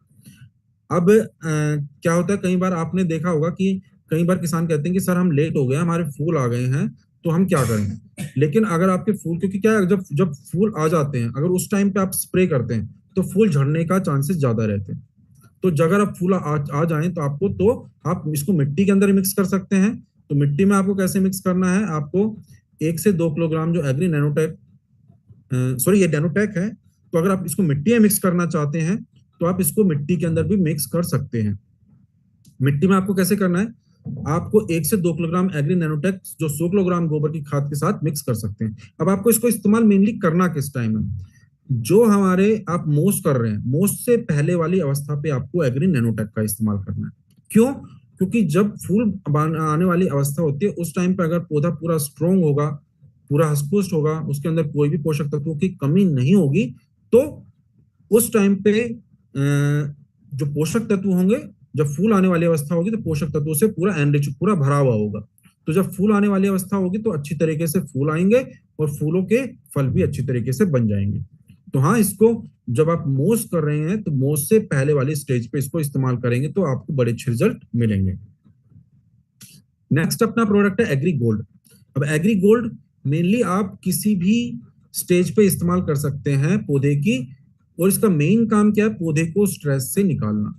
अब क्या होता है, कई बार आपने देखा होगा कि कई बार किसान कहते हैं कि सर हम लेट हो गए, हमारे फूल आ गए हैं, तो हम क्या करें। लेकिन अगर आपके फूल, क्योंकि क्या है, जब जब फूल आ जाते हैं अगर उस टाइम पे आप स्प्रे करते हैं तो फूल झड़ने का चांसेस ज्यादा रहते हैं। तो अगर आप फूल आ जाए तो आपको, तो आप इसको मिट्टी के अंदर मिक्स कर सकते हैं। तो मिट्टी में आपको कैसे मिक्स करना है, आपको 1 से 2 किलोग्राम जो एग्री नैनोटेक, सॉरी ये नैनोटेक है, तो अगर आप इसको मिट्टी में मिक्स करना चाहते हैं तो आप इसको मिट्टी के अंदर भी मिक्स कर सकते हैं। मिट्टी में आपको कैसे करना है, आपको 1 से 2 किलोग्राम एग्री नैनोटेक जो 100 किलोग्राम गोबर की खाद के साथ मिक्स कर सकते हैं। अब आपको इसको इस्तेमाल मेनली करना किस टाइम है, जो हमारे आप मोस कर रहे हैं, मोस से पहले वाली अवस्था पे आपको एग्री नैनोटेक का इस्तेमाल करना है। क्यों? क्योंकि जब फूल आने वाली अवस्था होती है उस टाइम पे अगर पौधा पूरा स्ट्रॉन्ग होगा, पूरा हष्ट-पुष्ट होगा, उसके अंदर कोई भी पोषक तत्वों की कमी नहीं होगी, तो उस टाइम पे जो पोषक तत्व होंगे, जब फूल आने वाली अवस्था होगी तो पोषक तत्वों से पूरा एनरिच, पूरा भरा हुआ होगा। तो जब फूल आने वाली अवस्था होगी तो अच्छी तरीके से फूल आएंगे और फूलों के फल भी अच्छी तरीके से बन जाएंगे। तो हाँ, इसको जब आप मोस कर रहे हैं तो मोस से पहले वाली स्टेज पे इसको इस्तेमाल करेंगे तो आपको बड़े अच्छे रिजल्ट मिलेंगे। नेक्स्ट अपना प्रोडक्ट है एग्री गोल्ड। अब एग्री गोल्ड मेनली आप किसी भी स्टेज पे इस्तेमाल कर सकते हैं पौधे की, और इसका मेन काम क्या है, पौधे को स्ट्रेस से निकालना।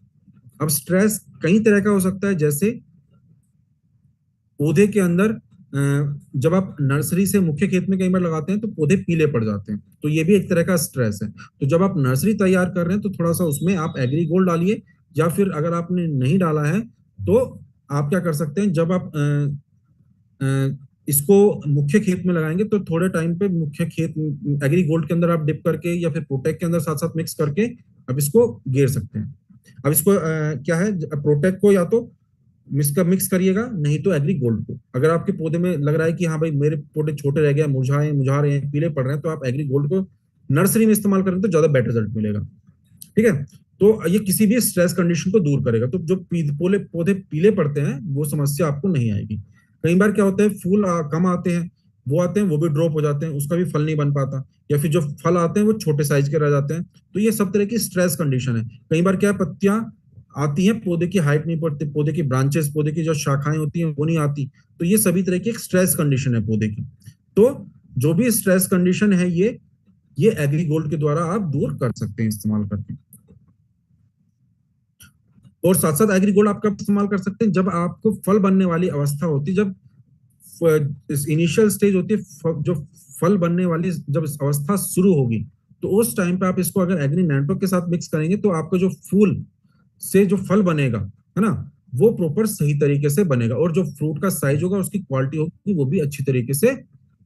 अब स्ट्रेस कई तरह का हो सकता है, जैसे पौधे के अंदर जब आप नर्सरी से मुख्य खेत में कई बार लगाते हैं तो पौधे पीले पड़ जाते हैं, तो ये भी एक तरह का स्ट्रेस है। तो जब आप नर्सरी तैयार कर रहे हैं तो थोड़ा सा उसमें आप एग्री गोल्ड डालिए, या फिर अगर आपने नहीं डाला है तो आप क्या कर सकते हैं, जब आप इसको मुख्य खेत में लगाएंगे तो थोड़े टाइम पे मुख्य खेत एग्री गोल्ड के अंदर आप डिप करके या फिर प्रोटेक्ट के अंदर साथ साथ मिक्स करके अब इसको गेर सकते हैं। अब इसको क्या है, प्रोटेक्ट को या तो मिक्स करिएगा, नहीं तो एग्री गोल्ड को। अगर आपके पौधे में लग रहा है कि हाँ भाई मेरे पौधे छोटे रह गए, मुरझा रहे हैं, पीले पड़ रहे हैं, तो आप एग्री गोल्ड को नर्सरी में इस्तेमाल करें तो ज्यादा बेटर रिजल्ट मिलेगा। ठीक है, तो ये किसी भी स्ट्रेस कंडीशन को दूर करेगा। तो जो पौधे पीले पड़ते हैं वो समस्या आपको नहीं आएगी। कई बार क्या होता है, फूल कम आते हैं, वो भी ड्रॉप हो जाते हैं, उसका भी फल नहीं बन पाता, या फिर जो फल आते हैं वो छोटे साइज के रह जाते हैं। तो ये सब तरह की स्ट्रेस कंडीशन है। कई बार क्या, पत्तियां आती हैं, पौधे की हाइट नहीं बढ़ती, पौधे की ब्रांचेस, पौधे की जो शाखाएं होती हैं वो नहीं आती। तो ये सभी तरह की एक स्ट्रेस कंडीशन है पौधे की। तो जो भी स्ट्रेस कंडीशन है ये एग्री गोल्ड के द्वारा आप दूर कर सकते हैं इस्तेमाल करके। और साथ साथ एग्री गोल्ड आप कब इस्तेमाल कर सकते हैं, जब आपको फल बनने वाली अवस्था होती है, जब इनिशियल स्टेज होती है, जो फल बनने वाली जब अवस्था शुरू होगी, तो उस टाइम पे आप इसको अगर एग्री नैनोटेक के साथ मिक्स करेंगे तो आपका जो फूल से जो फल बनेगा, है ना, वो प्रॉपर सही तरीके से बनेगा, और जो फ्रूट का साइज होगा, उसकी क्वालिटी होगी, वो भी अच्छी तरीके से,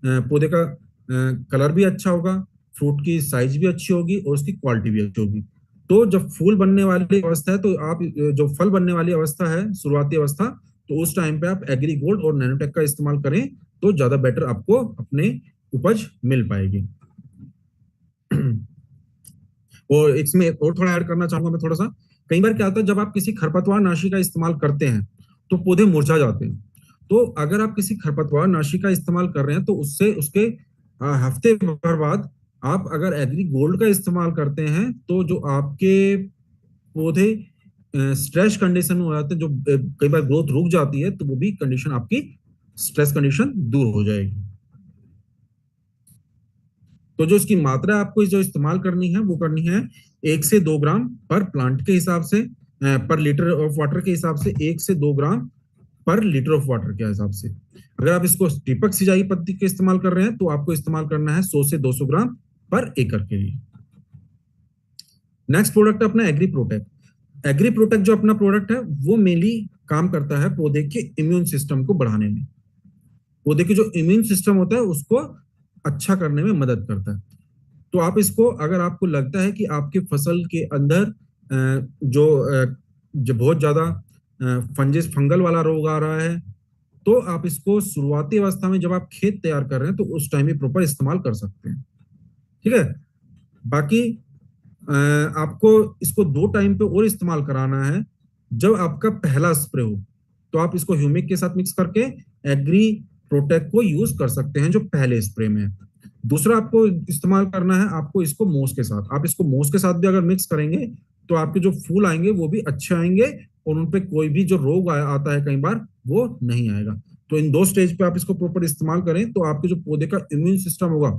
पौधे का कलर भी अच्छा होगा, फ्रूट की साइज भी अच्छी होगी और उसकी क्वालिटी भी अच्छी होगी। तो जब फूल बनने वाली अवस्था है, तो आप जो फल बनने वाली अवस्था है, शुरुआती अवस्था, तो उस टाइम पे आप एग्री गोल्ड और नैनोटेक का इस्तेमाल करें तो ज्यादा बेटर आपको अपने उपज मिल पाएगी। और इसमें और थोड़ा ऐड करना चाहूंगा मैं थोड़ा सा। कई बार क्या होता है, जब आप किसी खरपतवार नाशी का इस्तेमाल करते हैं तो पौधे मुरझा जाते हैं। तो अगर आप किसी खरपतवार नाशी का इस्तेमाल कर रहे हैं तो उससे उसके हफ्ते भर बाद आप अगर एग्री गोल्ड का इस्तेमाल करते हैं तो जो आपके पौधे स्ट्रेस कंडीशन में हो जाते हैं, जो कई बार ग्रोथ रुक जाती है, तो वो भी कंडीशन आपकी स्ट्रेस कंडीशन दूर हो जाएगी। तो जो इसकी मात्रा आपको जो इस्तेमाल करनी है वो करनी है 1 से 2 ग्राम पर प्लांट के हिसाब से, पर लीटर ऑफ वाटर के हिसाब से 1 से 2 ग्राम पर लीटर ऑफ वाटर के हिसाब से। अगर आप इसको टीपक सिंचाई पद्धति के इस्तेमाल कर रहे हैं तो आपको इस्तेमाल करना है 100 से 200 ग्राम पर एकड़ के लिए। नेक्स्ट प्रोडक्ट अपना एग्री प्रोटेक्ट। एग्री प्रोटेक्ट जो अपना प्रोडक्ट है वो मेनली काम करता है पौधे के इम्यून सिस्टम को बढ़ाने में। पौधे की जो इम्यून सिस्टम होता है उसको अच्छा करने में मदद करता है। तो आप इसको, अगर आपको लगता है कि आपके फसल के अंदर जो बहुत ज्यादा फंगल वाला रोग आ रहा है, तो आप इसको शुरुआती अवस्था में जब आप खेत तैयार कर रहे हैं तो उस टाइम ही प्रॉपर इस्तेमाल कर सकते हैं। ठीक है। बाकी आपको इसको 2 टाइम पे और इस्तेमाल कराना है। जब आपका पहला स्प्रे हो तो आप इसको ह्यूमिक के साथ मिक्स करके एग्री प्रोटेक्ट को यूज कर सकते हैं जो पहले स्प्रे में है। दूसरा आपको इस्तेमाल करना है आपको इसको मोस के साथ। आप इसको मोस के साथ भी अगर मिक्स करेंगे तो आपके जो फूल आएंगे वो भी अच्छे आएंगे और उन पे कोई भी जो रोग आता है कई बार वो नहीं आएगा। तो इन 2 स्टेज पे आप इसको प्रॉपर इस्तेमाल करें तो आपके जो पौधे का इम्यून सिस्टम होगा,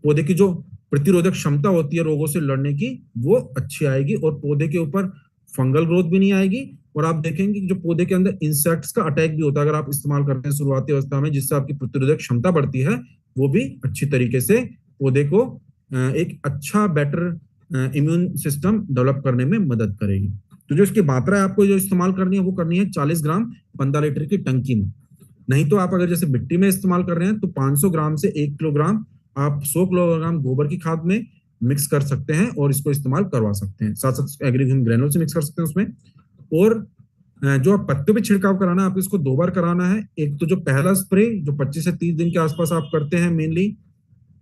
पौधे की जो प्रतिरोधक क्षमता होती है रोगों से लड़ने की, वो अच्छी आएगी और पौधे के ऊपर फंगल ग्रोथ भी नहीं आएगी। और आप देखेंगे कि जो पौधे के अंदर इंसेक्ट्स का अटैक भी होता है अगर आप इस्तेमाल करते हैं शुरुआती अवस्था में, जिससे आपकी प्रतिरोधक क्षमता बढ़ती है, वो भी अच्छी तरीके से पौधे को एक अच्छा बेटर इम्यून सिस्टम डेवलप करने में मदद करेगी। तो जो इसकी मात्रा है आपको जो इस्तेमाल करनी है वो करनी है 40 ग्राम 15 लीटर की टंकी में। नहीं तो आप अगर जैसे मिट्टी में इस्तेमाल कर रहे हैं तो 500 ग्राम से 1 किलोग्राम आप 100 किलोग्राम गोबर की खाद में मिक्स कर सकते हैं और इसको इस्तेमाल करवा सकते हैं। साथ साथ एग्रीगेन ग्रेनुल से मिक्स कर सकते हैं उसमें। और जो आप पत्तों पे छिड़काव कराना है आप इसको 2 बार कराना है। एक तो जो पहला स्प्रे जो 25 से 30 दिन के आसपास आप करते हैं मेनली,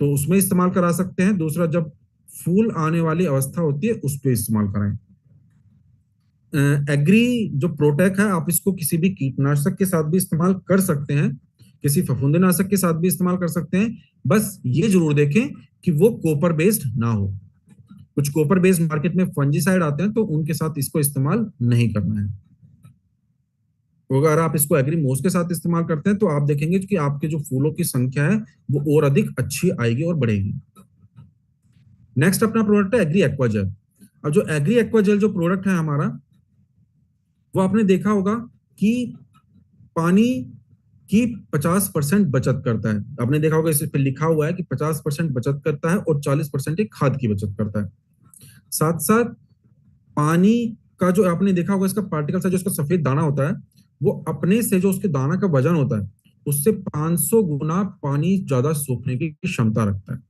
तो उसमें इस्तेमाल करा सकते हैं। दूसरा जब फूल आने वाली अवस्था होती है उस पर इस्तेमाल कराएं। एग्री जो प्रोटेक्ट है आप इसको किसी भी कीटनाशक के साथ भी इस्तेमाल कर सकते हैं, किसी फफूंदीनाशक के साथ भी इस्तेमाल कर सकते हैं। बस ये जरूर देखें कि वो कॉपर बेस्ड ना हो। कुछ कॉपर बेस्ड मार्केट में फंजीसाइड आते हैं तो उनके साथ इसको इस्तेमाल नहीं करना है। अगर आप इसको एग्री मोस के साथ इस्तेमाल करते हैं तो आप देखेंगे कि आपके जो फूलों की संख्या है वो और अधिक अच्छी आएगी और बढ़ेगी। नेक्स्ट अपना प्रोडक्ट है एग्री एक्वाजेल। अब जो एग्री एक्वाजेल जो प्रोडक्ट है हमारा, वो आपने देखा होगा कि पानी की 50% बचत करता है। आपने देखा होगा इस पे लिखा हुआ है कि 50% बचत करता है और 40% खाद की बचत करता है। साथ साथ पानी का जो आपने देखा होगा इसका पार्टिकल साइज, जो इसका सफेद दाना होता है, वो अपने से जो उसके दाना का वजन होता है उससे 500 गुना पानी ज्यादा सोखने की क्षमता रखता है।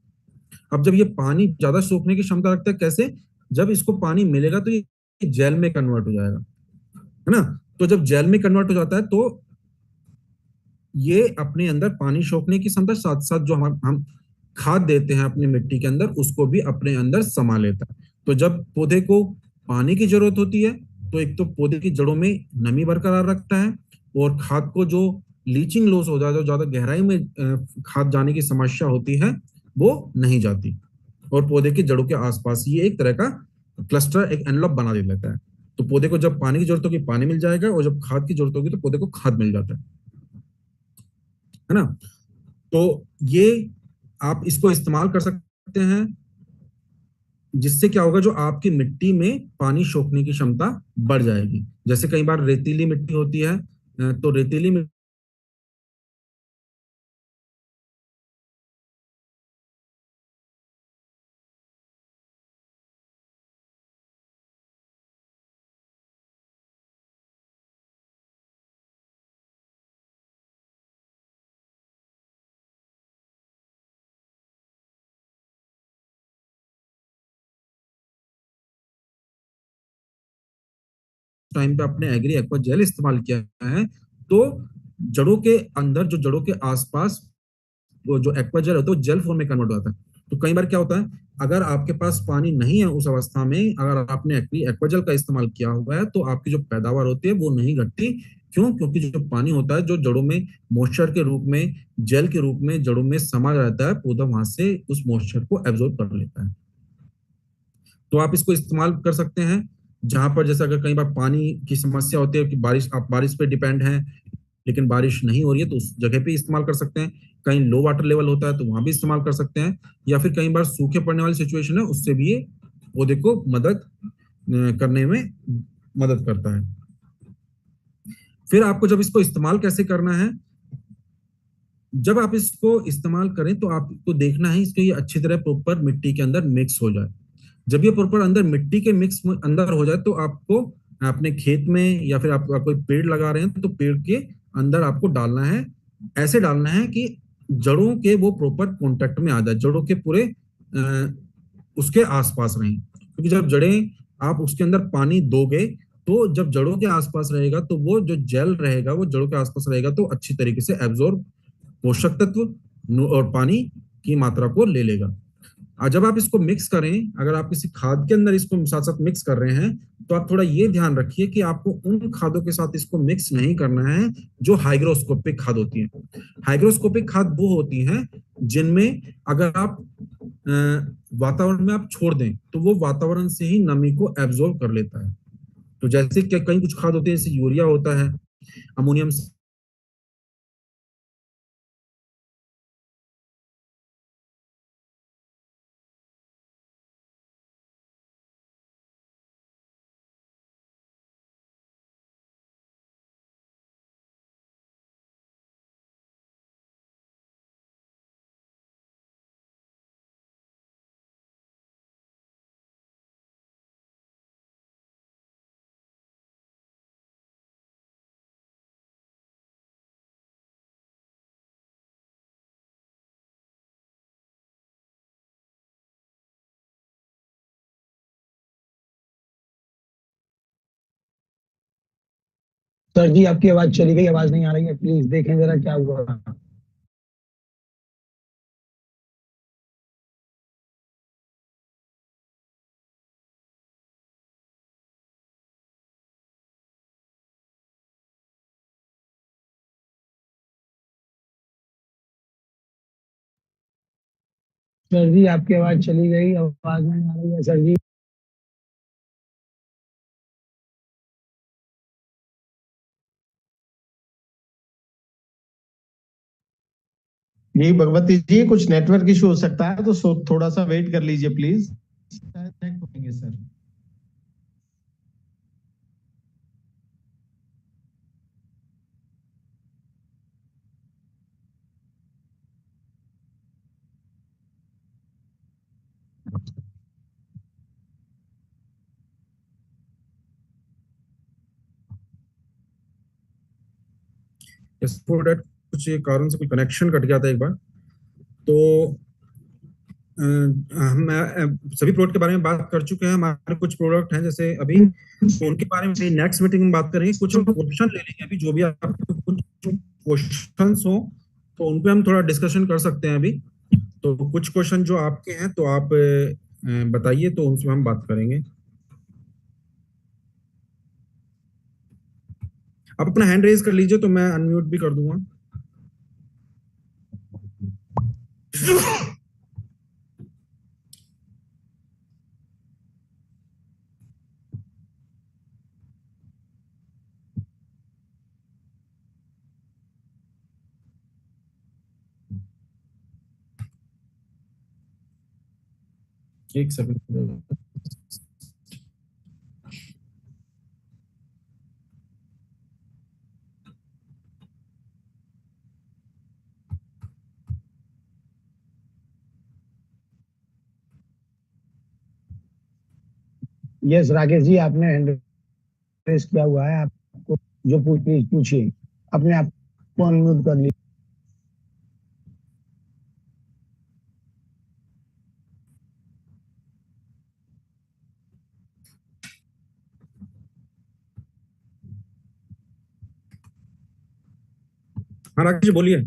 अब जब ये पानी ज्यादा सोखने की क्षमता रखता है कैसे? जब इसको पानी मिलेगा तो ये जेल में कन्वर्ट हो जाएगा, है ना। तो जब जेल में कन्वर्ट हो जाता है तो ये अपने अंदर पानी सोखने की क्षमता, साथ साथ जो हम खाद देते हैं अपनी मिट्टी के अंदर उसको भी अपने अंदर समा लेता है। तो जब पौधे को पानी की जरूरत होती है तो एक तो पौधे की जड़ों में नमी बरकरार रखता है और खाद को जो लीचिंग लॉस हो जाता है, जो ज्यादा गहराई में खाद जाने की समस्या होती है वो नहीं जाती और पौधे की जड़ों के आसपास ये एक तरह का क्लस्टर, एक एनवलप बना दे लेता है। तो पौधे को जब पानी की जरूरत होगी पानी मिल जाएगा और जब खाद की जरूरत होगी तो पौधे को खाद मिल जाता है ना। तो ये आप इसको इस्तेमाल कर सकते हैं, जिससे क्या होगा, जो आपकी मिट्टी में पानी सोखने की क्षमता बढ़ जाएगी। जैसे कई बार रेतीली मिट्टी होती है तो रेतीली टाइम पे आपने एग्री एक्वा जेल इस्तेमाल किया है तो जड़ों के अंदर, जो जड़ों के आसपास वो जो एक्वा जेल होता है वो जेल फॉर्म में कन्वर्ट होता है। तो कई बार क्या होता है, अगर आपके पास पानी नहीं है उस अवस्था में, अगर आपने एक्वा जेल का इस्तेमाल किया हुआ है तो आपकी जो पैदावार होती है वो नहीं घटती। क्यों? क्योंकि जो पानी होता है जो जड़ों में मॉइस्चर के रूप में, जेल के रूप में जड़ों में समा रहता है, पौधा वहां से उस मॉइस्चर को एब्जॉर्ब कर लेता है। तो आप इसको इस्तेमाल कर सकते हैं जहां पर, जैसे अगर कई बार पानी की समस्या होती है कि आप बारिश पे डिपेंड हैं लेकिन बारिश नहीं हो रही है तो उस जगह पे इस्तेमाल कर सकते हैं। कहीं लो वाटर लेवल होता है तो वहां भी इस्तेमाल कर सकते हैं, या फिर कई बार सूखे पड़ने वाली सिचुएशन है उससे भी ये पौधे को मदद करने में मदद करता है। फिर आपको जब इसको इस्तेमाल कैसे करना है, जब आप इसको इस्तेमाल करें तो आपको देखना है इसको ये अच्छी तरह प्रॉपर मिट्टी के अंदर मिक्स हो जाए। जब ये प्रॉपर अंदर मिट्टी के मिक्स अंदर हो जाए तो आपको अपने खेत में या फिर आप कोई पेड़ लगा रहे हैं तो पेड़ के अंदर आपको डालना है। ऐसे डालना है कि जड़ों के वो प्रॉपर कांटेक्ट में आ जाए, जड़ों के पूरे उसके आसपास रहें, क्योंकि जब जड़ें आप उसके अंदर पानी दोगे तो जब जड़ों के आसपास रहेगा तो वो जो जेल रहेगा वो जड़ों के आसपास रहेगा तो अच्छी तरीके से एब्जॉर्ब पोषक तत्व और पानी की मात्रा को ले लेगा। जब आप इसको मिक्स करें, अगर आप किसी खाद के अंदर इसको साथ साथ मिक्स कर रहे हैं तो आप थोड़ा ये ध्यान रखिए कि आपको उन खादों के साथ इसको मिक्स नहीं करना है जो हाइग्रोस्कोपिक खाद होती है। हाइग्रोस्कोपिक खाद वो होती हैं जिनमें अगर आप वातावरण में आप छोड़ दें तो वो वातावरण से ही नमी को एब्जॉर्ब कर लेता है। तो जैसे कि कई कुछ खाद होते हैं, जैसे यूरिया होता है, अमोनियम। सर जी आपकी आवाज चली गई, आवाज नहीं आ रही है, प्लीज देखें जरा क्या हुआ। सर जी आपकी आवाज चली गई, आवाज नहीं आ रही है सर जी। यही भगवती जी, कुछ नेटवर्क इशू हो सकता है तो थोड़ा सा वेट कर लीजिए प्लीज, शायद कनेक्ट होंगे सर। कुछ कारण से कोई कनेक्शन कट गया था एक बार। तो हम सभी प्रोडक्ट के बारे में बात कर चुके हैं। हमारे कुछ प्रोडक्ट हैं जैसे अभी, तो उनके बारे में नेक्स्ट मीटिंग में बात करेंगे। कुछ हम क्वेश्चन ले लेंगे अभी, जो भी आपको कुछ क्वेश्चंस हो तो उन पे हम थोड़ा डिस्कशन कर सकते हैं अभी। तो कुछ क्वेश्चन जो आपके हैं तो आप बताइए, तो उनसे हम बात करेंगे। आप अपना हैंड रेज कर लीजिए तो मैं अनम्यूट भी कर दूंगा। एक सेकंड। यस राकेश जी, आपने हैंड रेस किया हुआ है, आपको जो प्लीज पूछिए, अपने आप को अनम्यूट कर लीजिए। हाँ राकेश जी बोलिए।